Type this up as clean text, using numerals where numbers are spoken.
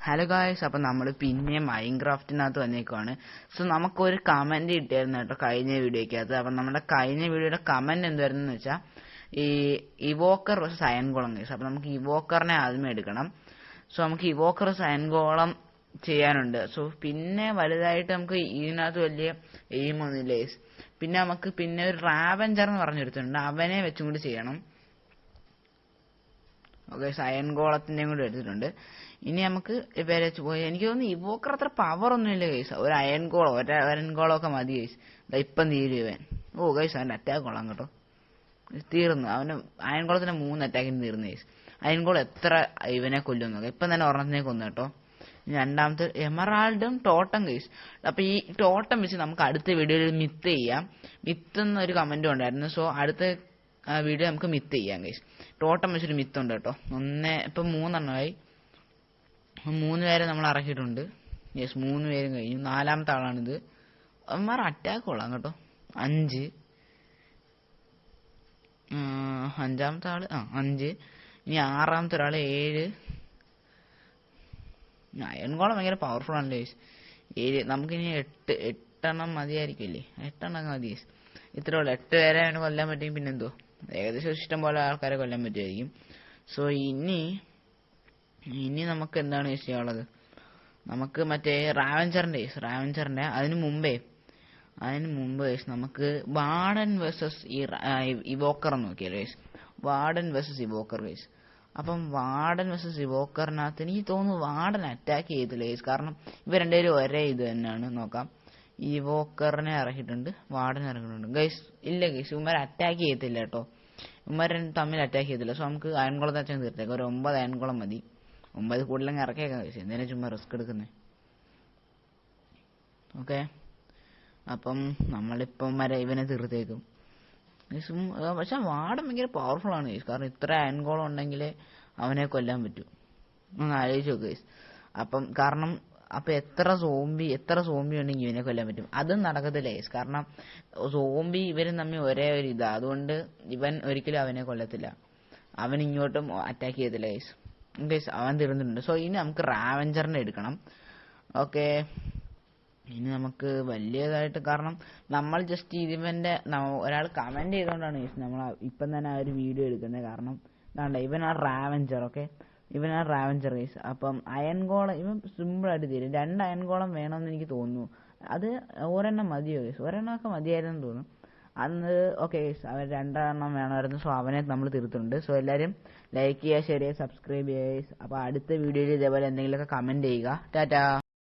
Hello guys, അപ്പം നമ്മൾ പിന്നെ മൈൻക്രാഫ്റ്റിനകത്ത് വന്നേക്കുവാണ്. സോ നമുക്കൊരു കമന്റ് കിട്ടിയായിരുന്നു കേട്ടോ കഴിഞ്ഞ വീഡിയോക്കകത്ത്. അപ്പം നമ്മുടെ കഴിഞ്ഞ വീഡിയോയുടെ കമന്റ് എന്തായിരുന്നു വെച്ചാൽ ഈ ഇവോക്കർ വേഴ്സസ് അയൺഗോളം ഗൈസ്. അപ്പം നമുക്ക് ഇവോക്കറിനെ ആദ്യമേ എടുക്കണം. സോ നമുക്ക് ഇവോക്കർ അയൺഗോളം ചെയ്യാനുണ്ട്. സോ പിന്നെ വലുതായിട്ട് നമുക്ക് ഇതിനകത്ത് വലിയ എയിമൊന്നുമില്ല ഗൈസ്. പിന്നെ നമുക്ക് പിന്നെ ഒരു റാവഞ്ചർ എന്ന് പറഞ്ഞെടുത്തിട്ടുണ്ട്, അവനെ വെച്ചും കൂടി ചെയ്യണം. ഓക്കെ, അയൺഗോളത്തിൻ്റെയും കൂടി എടുത്തിട്ടുണ്ട്. ഇനി നമുക്ക് ഇവരെ പോയി, എനിക്ക് തോന്നുന്നു ഇവോക്കർ അത്ര പവർ ഒന്നുമില്ല ഗൈസ്. ഒരു അയൺഗോളം ഒക്കെ മതി ഗൈസ്. ഇപ്പം തീരും ഇവൻ. ഓ ഗൈസ്, അവൻ്റെ അറ്റാക്ക് കൊള്ളാം കേട്ടോ, തീർന്നു. അവന് അയൺഗോളത്തിന്റെ 3 അറ്റാക്കിന് തീർന്നു ഗൈസ്. അയൺഗോളം എത്ര ഇവനെ കൊല്ലുന്നു, ഇപ്പം തന്നെ ഒരെണ്ണത്തിനെ കൊന്നു കേട്ടോ. രണ്ടാമത്തെ എമറാൾഡും ടോട്ടം ഗൈസ്. അപ്പൊ ഈ ടോട്ടം വെച്ച് നമുക്ക് അടുത്ത വീഡിയോയിൽ മിത്ത് ചെയ്യാം. മിത്ത് എന്നൊരു കമന്റും ഉണ്ടായിരുന്നു. സോ അടുത്ത വീഡിയോ നമുക്ക് മിത്ത് ചെയ്യാം ഗൈസ്. ടോട്ടം വെച്ചൊരു മിത്ത് ഉണ്ട് കേട്ടോ. ഇപ്പം 3 എണ്ണമായി. 3 പേരെ നമ്മൾ ഇറക്കിയിട്ടുണ്ട്. യെസ്, 3 പേരും കഴിഞ്ഞു. 4ാമത്തെ ആളാണിത്. അവന്മാർ അറ്റാക്ക് കൊള്ളാം കേട്ടോ. 5. 5ാമത്തെ ആള് 5. ഇനി 6ാമത്തെ ഒരാള് 7. അയൺഗോളം ഭയങ്കര പവർഫുൾ ആണല്ലോ ഗൈസ്. 7. നമുക്കിനി 8 എണ്ണം മതിയായിരിക്കില്ലേ? 8 എണ്ണം മതി ഗൈസ്. ഇത്രേ ഉള്ളൂ. 8 പേരെ അവന് കൊല്ലാൻ പറ്റും. പിന്നെന്തോ ഏകദേശം ഇഷ്ടം പോലെ ആൾക്കാരെ കൊല്ലാൻ പറ്റുമായിരിക്കും. സോ ഇനി നമുക്ക് എന്താണ് ചെയ്യാനുള്ളത്? നമുക്ക് മറ്റേ റാവഞ്ചറിന്റെ അതിന് മുമ്പ് നമുക്ക് വാർഡൻ വേഴ്സസ് ഇവോക്കർ നോക്കിയല്ലോ guys. Warden versus evoker guys. അപ്പം വാർഡൻ വേഴ്സസ് ഇവോക്കറിനകത്ത് എനിക്ക് തോന്നുന്നു വാർഡൻ അറ്റാക്ക് ചെയ്തില്ല ഗൈസ്. കാരണം ഇവ രണ്ടുപേരും ഒരേ ഇത് തന്നെയാണ്. നോക്കാം, ഇവോക്കറിനെ ഇറക്കിയിട്ടുണ്ട്, വാർഡൻ ഇറക്കിയിട്ടുണ്ട് ഗൈസ്. ഇല്ല ഗൈസ്, ഇവന്മാർ അറ്റാക്ക് ചെയ്യത്തില്ല കേട്ടോ. ഇവന്മാർ തമ്മിൽ അറ്റാക്ക് ചെയ്തില്ല. സോ നമുക്ക് അയൺഗോളത്തെ അച്ഛൻ തീർത്തേക്കാം. ഒരു 9 അയൺഗോളം മതി. 9 കൂടുതലങ്ങ് ഇറക്കിയേക്കാം ഗൈസ്. എന്തിനാ ചുമ്മാ റിസ്ക് എടുക്കുന്നത്? ഓക്കെ, അപ്പം നമ്മളിപ്പം ഇവനെ തീർത്തേക്കും. പക്ഷെ വാർഡൻ ഭയങ്കര പവർഫുൾ ആണ് ഗൈസ്. കാരണം ഇത്ര അയൺഗോളം ഉണ്ടെങ്കിലേ അവനെ കൊല്ലാൻ പറ്റൂ. ഒന്ന് ആലോചിച്ച് നോക്ക് ഗൈസ്. കാരണം എത്ര സോംബി ഉണ്ടെങ്കിൽ ഇവനെ കൊല്ലാൻ പറ്റും? അതും നടക്കത്തില്ല ഗൈസ്. കാരണം സോംബി ഇവരും തമ്മിൽ ഒരേ ഒരു ഇതാ. അതുകൊണ്ട് ഇവൻ ഒരിക്കലും അവനെ കൊല്ലത്തില്ല. അവൻ ഇങ്ങോട്ടും അറ്റാക്ക് ചെയ്യത്തില്ല ഗൈസ്. അവൻ തീർന്നിട്ടുണ്ട്. സോ ഇനി നമുക്ക് റാവഞ്ചറിനെ എടുക്കണം. ഓക്കെ, ഇനി നമുക്ക് വലിയതായിട്ട്, കാരണം നമ്മൾ ജസ്റ്റ് ഇതിവന്റെ ഒരാൾ കമന്റ് ചെയ്തുകൊണ്ടാണ് നമ്മൾ ഇപ്പം തന്നെ ആ ഒരു വീഡിയോ എടുക്കുന്നത്. കാരണം ഇവനാണ് റാവഞ്ചർ. ഓക്കെ, ഇവനാണ് റാവഞ്ചർ ഗൈസ്. അപ്പം അയൺഗോളം ഇവൻ സിമ്പിളായിട്ട് തീരും. 2 അയൺഗോളം വേണമെന്ന് എനിക്ക് തോന്നുന്നു. അത് ഒരെണ്ണം മതിയോ ഗൈസ്? ഒരെണ്ണമൊക്കെ മതിയായിരുന്നു തോന്നുന്നു അന്ന്. ഓക്കെ ഗൈസ്, അവൻ 2 എണ്ണം വേണമായിരുന്നു. സോ അവനെ നമ്മൾ തീർത്തിട്ടുണ്ട്. സോ എല്ലാവരും ലൈക്ക് ചെയ്യുക, ഷെയർ ചെയ്യുക, സബ്സ്ക്രൈബ് ചെയ്യുക ഗൈസ്. അപ്പോൾ അടുത്ത വീഡിയോയിൽ ഇതേപോലെ എന്തെങ്കിലുമൊക്കെ കമന്റ് ചെയ്യുക. ടാറ്റാ.